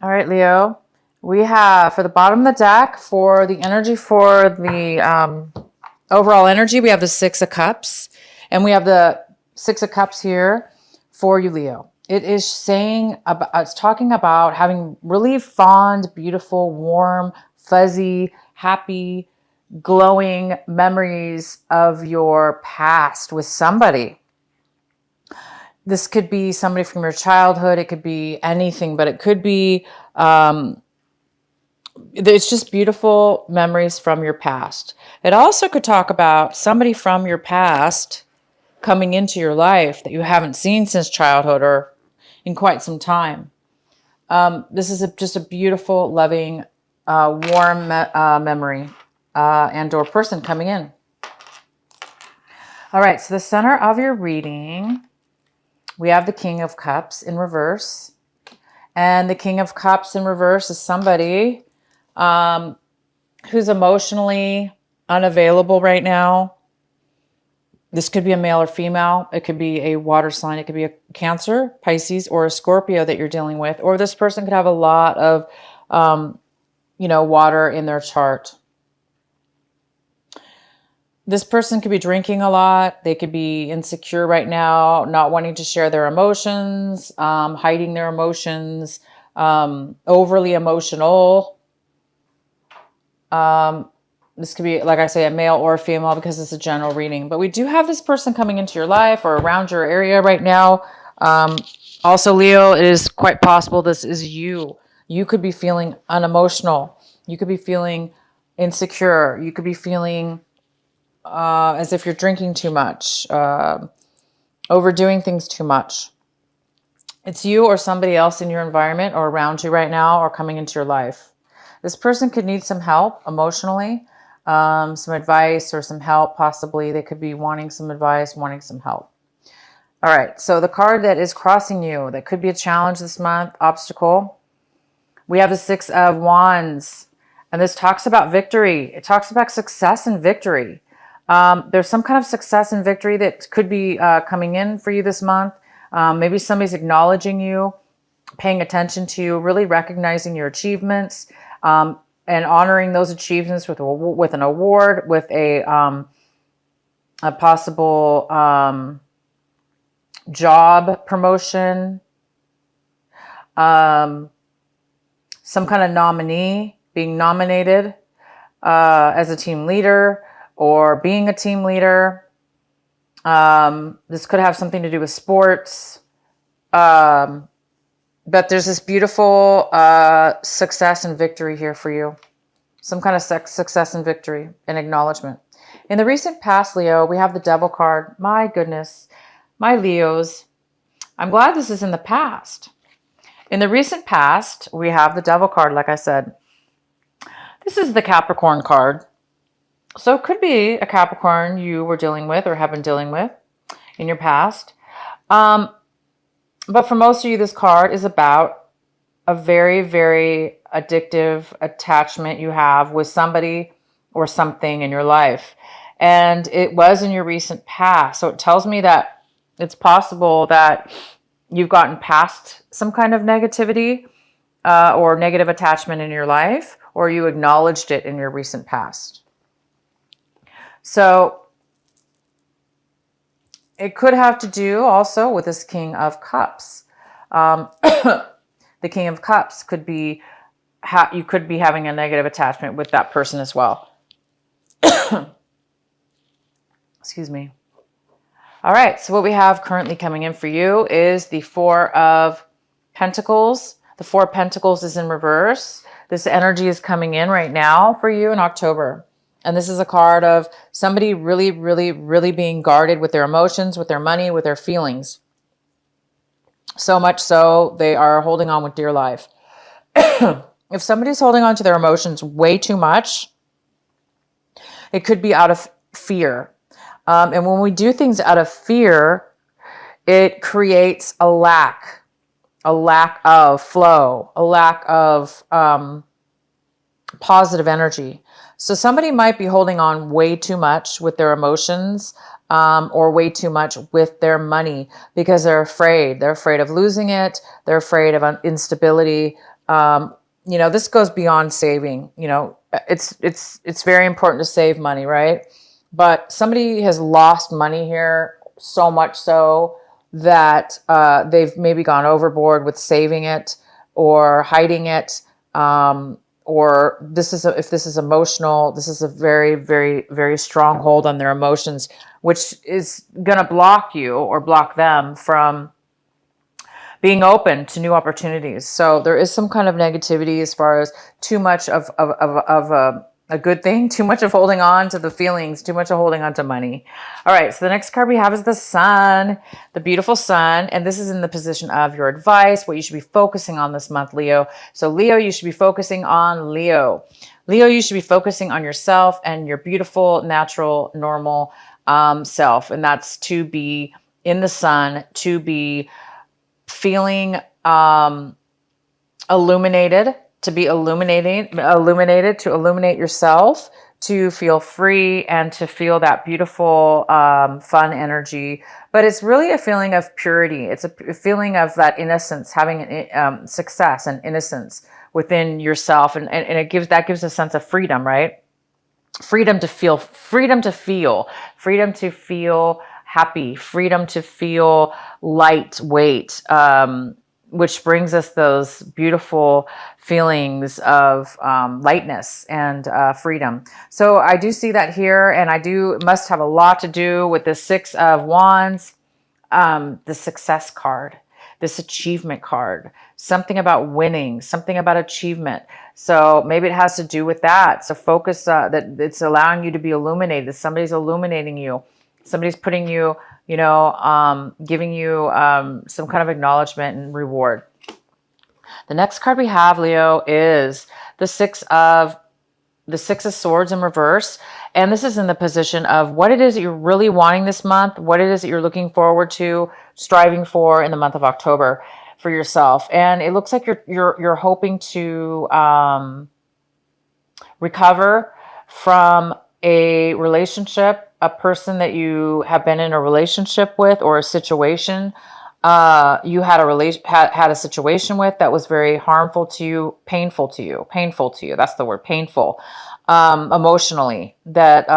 All right, Leo. We have for the bottom of the deck for the energy for the overall energy, we have the Six of Cups, and we have the Six of Cups here for you, Leo. It is saying about, it's talking about having really fond, beautiful, warm, fuzzy, happy, glowing memories of your past with somebody. This could be somebody from your childhood. It could be anything, but it could be, it's just beautiful memories from your past. It also could talk about somebody from your past coming into your life that you haven't seen since childhood or in quite some time. This is just a beautiful, loving, warm memory and or person coming in. All right, so the center of your reading, we have the King of Cups in reverse. And the King of Cups in reverse is somebody who's emotionally unavailable right now. This could be a male or female. It could be a water sign. It could be a Cancer, Pisces, or a Scorpio that you're dealing with. Or this person could have a lot of, water in their chart. This person could be drinking a lot. They could be insecure right now, not wanting to share their emotions, hiding their emotions, overly emotional. This could be, like I say, a male or a female because it's a general reading. But we do have this person coming into your life or around your area right now. Also, Leo, it is quite possible this is you. You could be feeling unemotional. You could be feeling insecure. You could be feeling as if you're drinking too much, overdoing things too much. It's you or somebody else in your environment or around you right now or coming into your life. This person could need some help emotionally, some advice or some help. Possibly they could be wanting some advice, wanting some help. All right, so the card that is crossing you, that could be a challenge this month, obstacle. We have the Six of Wands, and this talks about victory. It talks about success and victory. There's some kind of success and victory that could be coming in for you this month. Maybe somebody's acknowledging you, paying attention to you, really recognizing your achievements, and honoring those achievements with an award, with a possible job promotion, some kind of nominee, being nominated as a team leader or being a team leader. This could have something to do with sports. But there's this beautiful success and victory here for you. Some kind of success and victory and acknowledgement. In the recent past, Leo, we have the Devil card. My goodness, my Leos. I'm glad this is in the past. In the recent past, we have the Devil card, like I said. This is the Capricorn card. So it could be a Capricorn you were dealing with or have been dealing with in your past. But for most of you, this card is about a very, very addictive attachment you have with somebody or something in your life. And it was in your recent past. So it tells me that it's possible that you've gotten past some kind of negativity or negative attachment in your life, or you acknowledged it in your recent past. So it could have to do also with this King of Cups. The King of Cups could be, you could be having a negative attachment with that person as well. Excuse me. All right, so what we have currently coming in for you is the Four of Pentacles. The Four of Pentacles is in reverse. This energy is coming in right now for you in October. And this is a card of somebody really, really, really being guarded with their emotions, with their money, with their feelings. So much so, they are holding on with dear life. If somebody's holding on to their emotions way too much, it could be out of fear. And when we do things out of fear, it creates a lack of flow, a lack of positive energy. So somebody might be holding on way too much with their emotions or way too much with their money because they're afraid. They're afraid of losing it. They're afraid of instability. You know, this goes beyond saving. You know, it's very important to save money, right? But somebody has lost money here, so much so that they've maybe gone overboard with saving it or hiding it. Or this is if this is emotional, this is a very, very, very strong hold on their emotions, which is going to block you or block them from being open to new opportunities. So there is some kind of negativity as far as too much of a good thing, too much of holding on to the feelings, too much of holding on to money. All right, so the next card we have is the sun, the beautiful sun. And this is in the position of your advice, what you should be focusing on this month, Leo. So Leo, you should be focusing on Leo. Leo, you should be focusing on yourself and your beautiful, natural, normal self. And that's to be in the sun, to be feeling illuminated, to be illuminated, to illuminate yourself, to feel free and to feel that beautiful, fun energy. But it's really a feeling of purity. It's a feeling of that innocence, having success and innocence within yourself. And it gives a sense of freedom, right? Freedom to feel, freedom to feel, freedom to feel happy, freedom to feel lightweight, which brings us those beautiful feelings of lightness and freedom. So I do see that here, and must have a lot to do with the Six of Wands, the success card, this achievement card, something about winning, something about achievement. So maybe it has to do with that. So focus that it's allowing you to be illuminated. Somebody's illuminating you. Somebody's putting you, giving you some kind of acknowledgement and reward. The next card we have, Leo, is the Six of Swords in reverse. And this is in the position of what it is that you're really wanting this month, what it is that you're looking forward to, striving for in the month of October for yourself. And it looks like you're hoping to recover from a relationship, a person that you have been in a relationship with, or a situation you had a situation with that was very harmful to you, painful to you. That's the word, painful, emotionally, that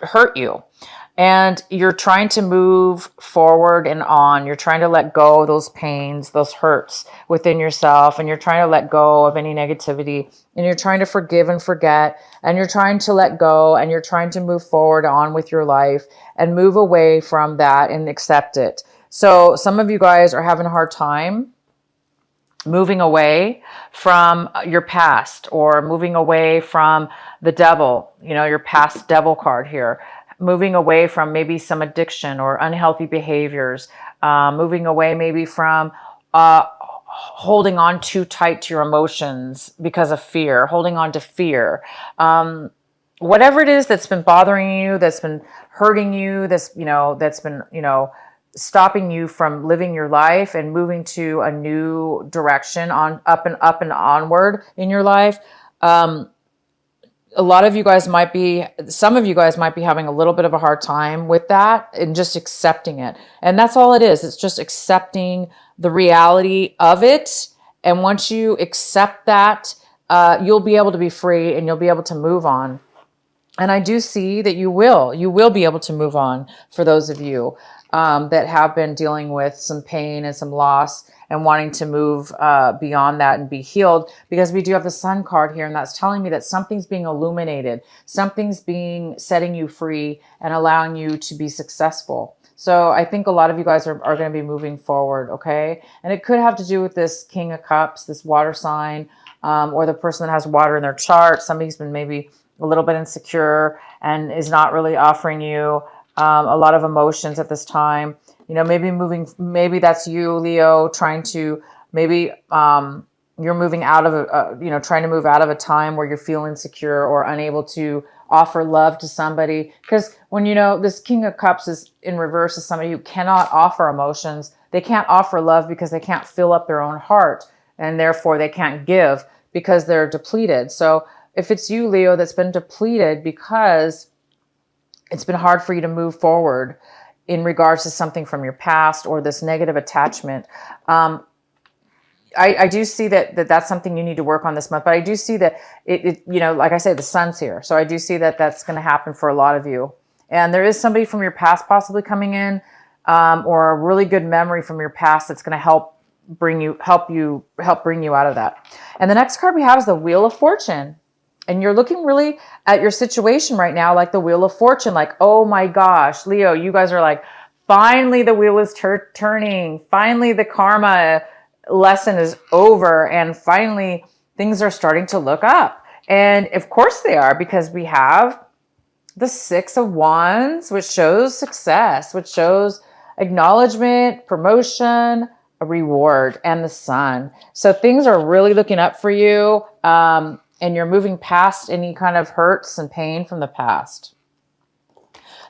hurt you. And you're trying to move forward and on. You're trying to let go of those pains, those hurts within yourself. And you're trying to let go of any negativity. And you're trying to forgive and forget. And you're trying to let go. And you're trying to move forward on with your life and move away from that and accept it. So some of you guys are having a hard time moving away from your past, or moving away from the devil, your past devil card here. Moving away from maybe some addiction or unhealthy behaviors, moving away maybe from holding on too tight to your emotions because of fear, holding on to fear. Whatever it is that's been bothering you, that's been hurting you, that's been, stopping you from living your life and moving to a new direction on up and onward in your life. Some of you guys might be having a little bit of a hard time with that and just accepting it. And that's all it is. It's just accepting the reality of it. And once you accept that, you'll be able to be free and you'll be able to move on. And I do see that you will be able to move on for those of you that have been dealing with some pain and some loss and wanting to move beyond that and be healed, because we do have the Sun card here, and that's telling me that something's being illuminated, something's setting you free and allowing you to be successful. So I think a lot of you guys are going to be moving forward, okay? And it could have to do with this King of Cups, this water sign, or the person that has water in their chart. Somebody's been maybe a little bit insecure and is not really offering you a lot of emotions at this time. Maybe that's you, Leo, trying to, maybe you're moving out of trying to move out of a time where you're feeling insecure or unable to offer love to somebody. Because when, this King of Cups is in reverse, is somebody who cannot offer emotions. They can't offer love because they can't fill up their own heart, and therefore they can't give because they're depleted. So if it's you, Leo, that's been depleted because it's been hard for you to move forward in regards to something from your past or this negative attachment, I do see that's something you need to work on this month, but I do see that like I say, the sun's here. So I do see that that's going to happen for a lot of you. And there is somebody from your past possibly coming in, or a really good memory from your past that's going to help bring you out of that. And the next card we have is the Wheel of Fortune. And you're looking really at your situation right now like the Wheel of Fortune, like, oh my gosh, Leo, you guys are like, finally the wheel is turning. Finally the karma lesson is over. And finally things are starting to look up. And of course they are, because we have the Six of Wands, which shows success, which shows acknowledgement, promotion, a reward, and the Sun. So things are really looking up for you. And you're moving past any kind of hurts and pain from the past.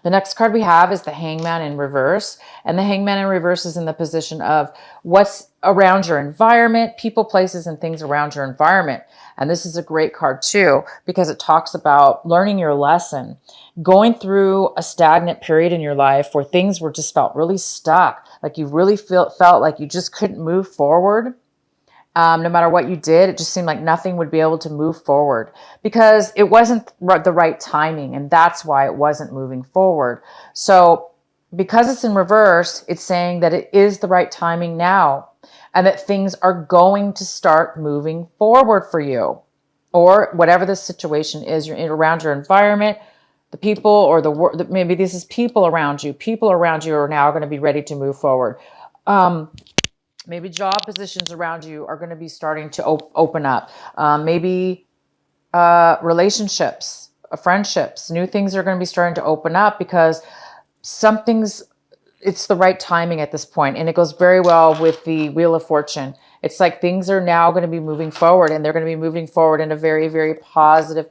The next card we have is the Hangman in reverse. And the Hangman in reverse is in the position of what's around your environment, people, places, and things around your environment. And this is a great card too, because it talks about learning your lesson, going through a stagnant period in your life where things were just felt really stuck, like you really felt like you just couldn't move forward. No matter what you did, it just seemed like nothing would be able to move forward because it wasn't the right timing. And that's why it wasn't moving forward. So because it's in reverse, it's saying that it is the right timing now and that things are going to start moving forward for you, or whatever the situation is. You're around your environment, the people, or maybe this is people around you. People around you are now going to be ready to move forward. Maybe job positions around you are going to be starting to open up. Maybe relationships, friendships, new things are going to be starting to open up because it's the right timing at this point. And it goes very well with the Wheel of Fortune. It's like things are now going to be moving forward, and they're going to be moving forward in a very, very positive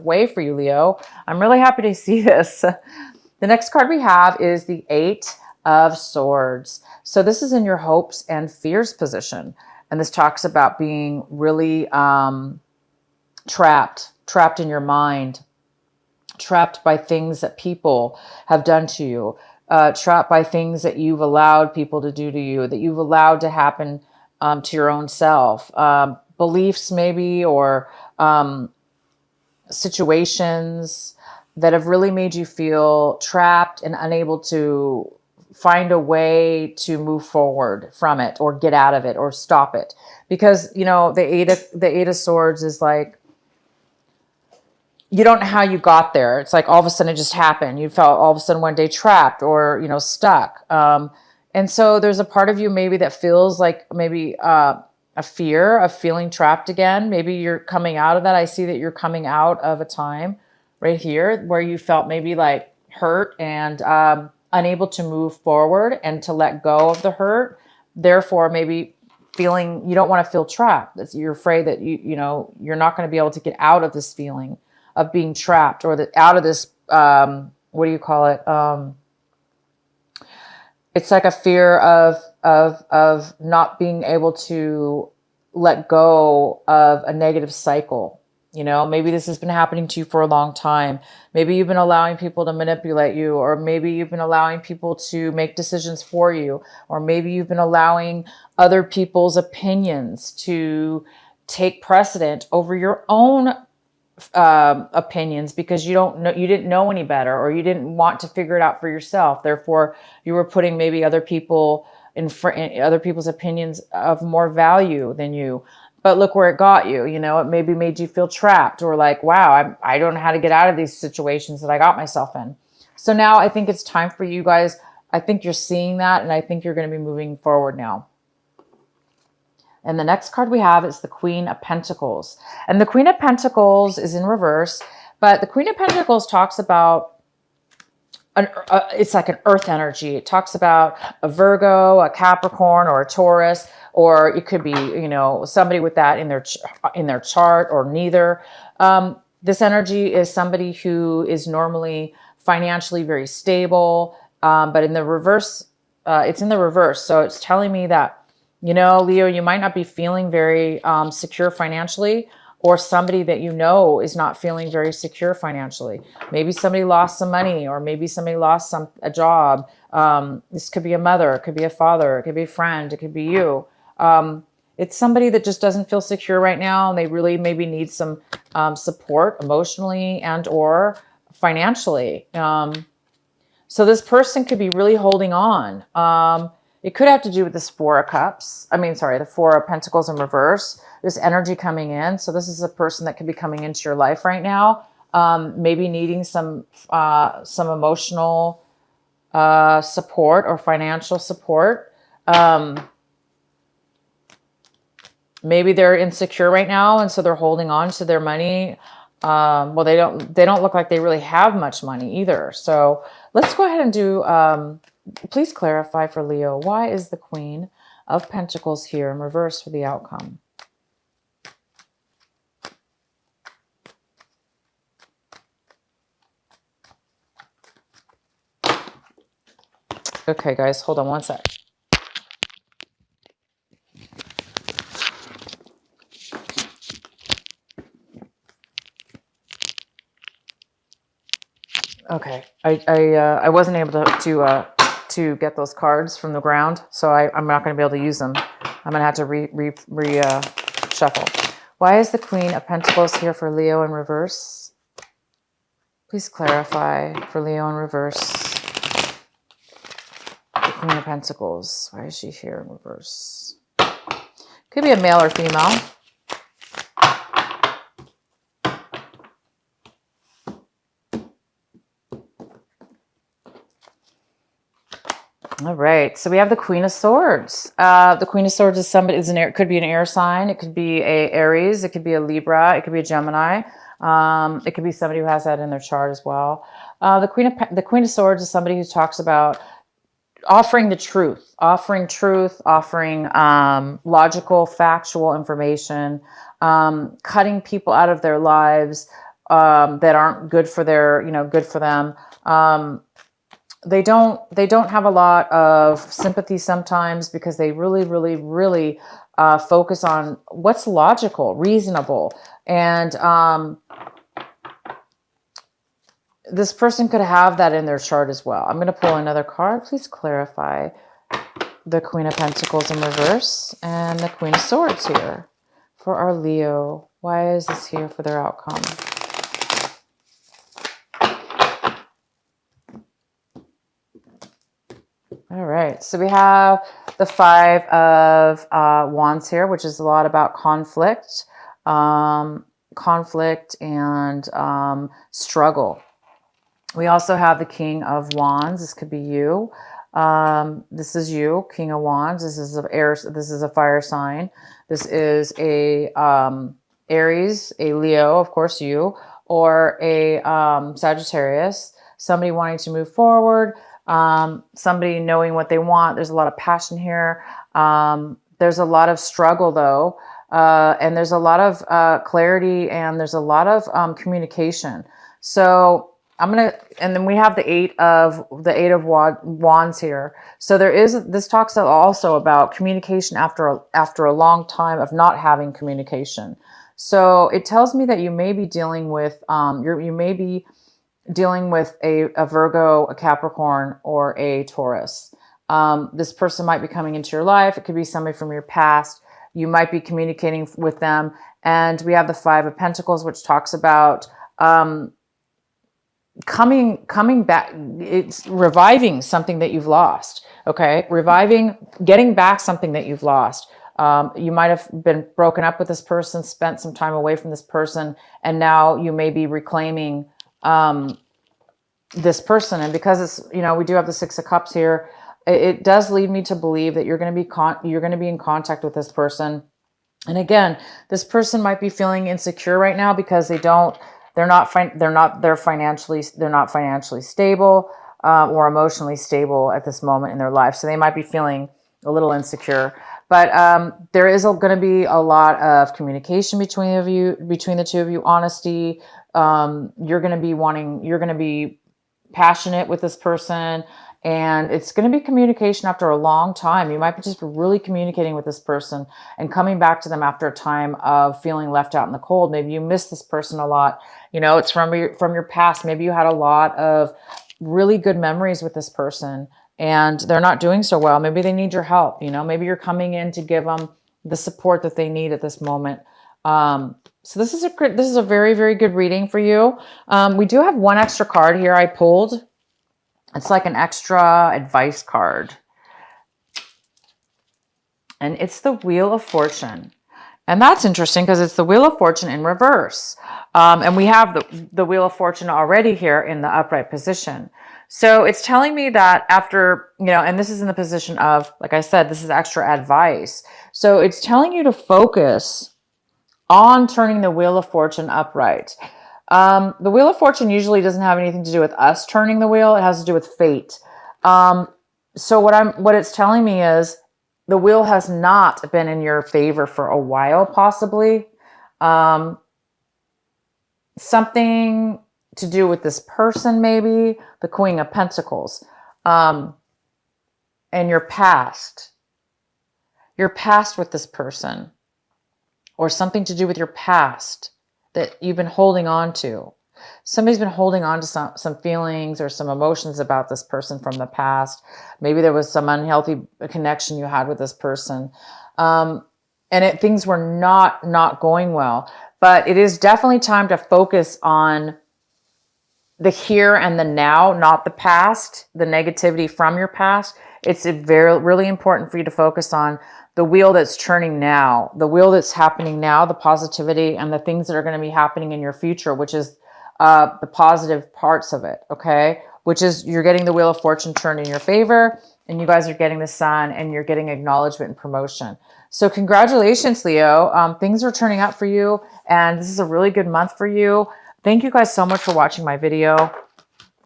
way for you, Leo. I'm really happy to see this. The next card we have is the Eight of Swords. So this is in your hopes and fears position. And this talks about being really trapped in your mind, trapped by things that people have done to you, trapped by things that you've allowed people to do to you, that you've allowed to happen to your own self, beliefs maybe, or situations that have really made you feel trapped and unable to find a way to move forward from it, or get out of it, or stop it. Because, the Eight of Swords is like, you don't know how you got there. It's like all of a sudden it just happened. You felt all of a sudden one day trapped or, stuck. And so there's a part of you maybe that feels like maybe a fear of feeling trapped again. Maybe you're coming out of that. I see that you're coming out of a time right here where you felt maybe like hurt and unable to move forward and to let go of the hurt. Therefore, maybe feeling you don't want to feel trapped. You're afraid that you're not going to be able to get out of this feeling of being trapped, or out of this, what do you call it? It's like a fear of not being able to let go of a negative cycle. Maybe this has been happening to you for a long time. Maybe you've been allowing people to manipulate you, or maybe you've been allowing people to make decisions for you, or maybe you've been allowing other people's opinions to take precedent over your own opinions because you didn't know any better, or you didn't want to figure it out for yourself. Therefore, you were putting maybe other people's opinions of more value than you. But look where it got you. It maybe made you feel trapped, or like, wow, I don't know how to get out of these situations that I got myself in. So now I think it's time for you guys. I think you're seeing that, and I think you're going to be moving forward now. And the next card we have is the Queen of Pentacles. And the Queen of Pentacles is in reverse, but the Queen of Pentacles talks about it's like an earth energy. It talks about a Virgo, a Capricorn, or a Taurus, or it could be, somebody with that in their chart, or neither. This energy is somebody who is normally financially very stable, but in the reverse, it's in the reverse. So it's telling me that, Leo, you might not be feeling very secure financially, or somebody that is not feeling very secure financially. Maybe somebody lost some money, or maybe somebody lost a job. This could be a mother, it could be a father, it could be a friend, it could be you. It's somebody that just doesn't feel secure right now, and they really maybe need some support emotionally and or financially. So this person could be really holding on. It could have to do with this Four of Cups. I mean, sorry, the Four of Pentacles in reverse. This energy coming in. So this is a person that could be coming into your life right now. Maybe needing some emotional support or financial support. Maybe they're insecure right now, and so they're holding on to their money. Well, they don't look like they really have much money either. So let's go ahead and do, please clarify for Leo, why is the Queen of Pentacles here in reverse for the outcome? Okay, guys, hold on one sec. Okay, I wasn't able to get those cards from the ground, so I'm not going to be able to use them. I'm going to have to shuffle. Why is the Queen of Pentacles here for Leo in reverse? Please clarify for Leo in reverse. The Queen of Pentacles. Why is she here in reverse? Could be a male or female. All right, so we have the Queen of Swords. The Queen of Swords is somebody, could be an air sign. It could be a Aries. It could be a Libra. It could be a Gemini. It could be somebody who has that in their chart as well. The Queen of Swords is somebody who talks about offering the truth, offering logical, factual information, cutting people out of their lives that aren't good for good for them. They don't have a lot of sympathy sometimes because they really focus on what's logical, reasonable. And this person could have that in their chart as well. I'm going to pull another card. Please clarify the Queen of Pentacles in reverse and the Queen of Swords here for our Leo. Why is this here for their outcome? All right, so we have the Five of Wands here, which is a lot about conflict, and struggle. We also have the King of Wands. This could be you. This is you, King of Wands. This is a fire sign. This is a Aries, a Leo, of course you, or a Sagittarius. Somebody wanting to move forward. Somebody knowing what they want. There's a lot of passion here. There's a lot of struggle though. And there's a lot of clarity, and there's a lot of communication. So and then we have the eight of wands here. So this talks also about communication after a long time of not having communication. So it tells me that you may be dealing with, you may be dealing with a Virgo, a Capricorn, or a Taurus. This person might be coming into your life. It could be somebody from your past. You might be communicating with them. And we have the Five of Pentacles, which talks about coming back. It's reviving something that you've lost. Okay, getting back something that you've lost. You might have been broken up with this person, spent some time away from this person, and now you may be reclaiming this person. And because it's, we do have the Six of Cups here, it does lead me to believe that you're going to be in contact with this person. And again, this person might be feeling insecure right now because they're not financially stable or emotionally stable at this moment in their life. So they might be feeling a little insecure. But there is going to be a lot of communication between the two of you, honesty. You're going to be passionate with this person, and it's going to be communication after a long time. You might be just really communicating with this person and coming back to them after a time of feeling left out in the cold. Maybe you miss this person a lot. It's from your past. Maybe you had a lot of really good memories with this person, and they're not doing so well. Maybe they need your help. Maybe you're coming in to give them the support that they need at this moment. So this is a very, very good reading for you. We do have one extra card here I pulled. It's like an extra advice card. And it's the Wheel of Fortune. And that's interesting because it's the Wheel of Fortune in reverse. And we have the Wheel of Fortune already here in the upright position. So it's telling me that after, and this is in the position of, like I said, this is extra advice. So it's telling you to focus on turning the Wheel of Fortune upright. The Wheel of Fortune usually doesn't have anything to do with us turning the wheel. It has to do with fate. So what it's telling me is the wheel has not been in your favor for a while, possibly. Something to do with this person, maybe the Queen of Pentacles, and your past with this person, or something to do with your past that you've been holding on to. Somebody's been holding on to some feelings or some emotions about this person from the past. Maybe there was some unhealthy connection you had with this person. Things were not going well. But it is definitely time to focus on the here and the now, not the past, the negativity from your past. It's really important for you to focus on the wheel that's turning now, the wheel that's happening now, the positivity and the things that are going to be happening in your future, which is the positive parts of it, okay? Which is you're getting the Wheel of Fortune turned in your favor, and you guys are getting the Sun, and you're getting acknowledgement and promotion. So congratulations, Leo. Things are turning out for you, and this is a really good month for you. Thank you guys so much for watching my video.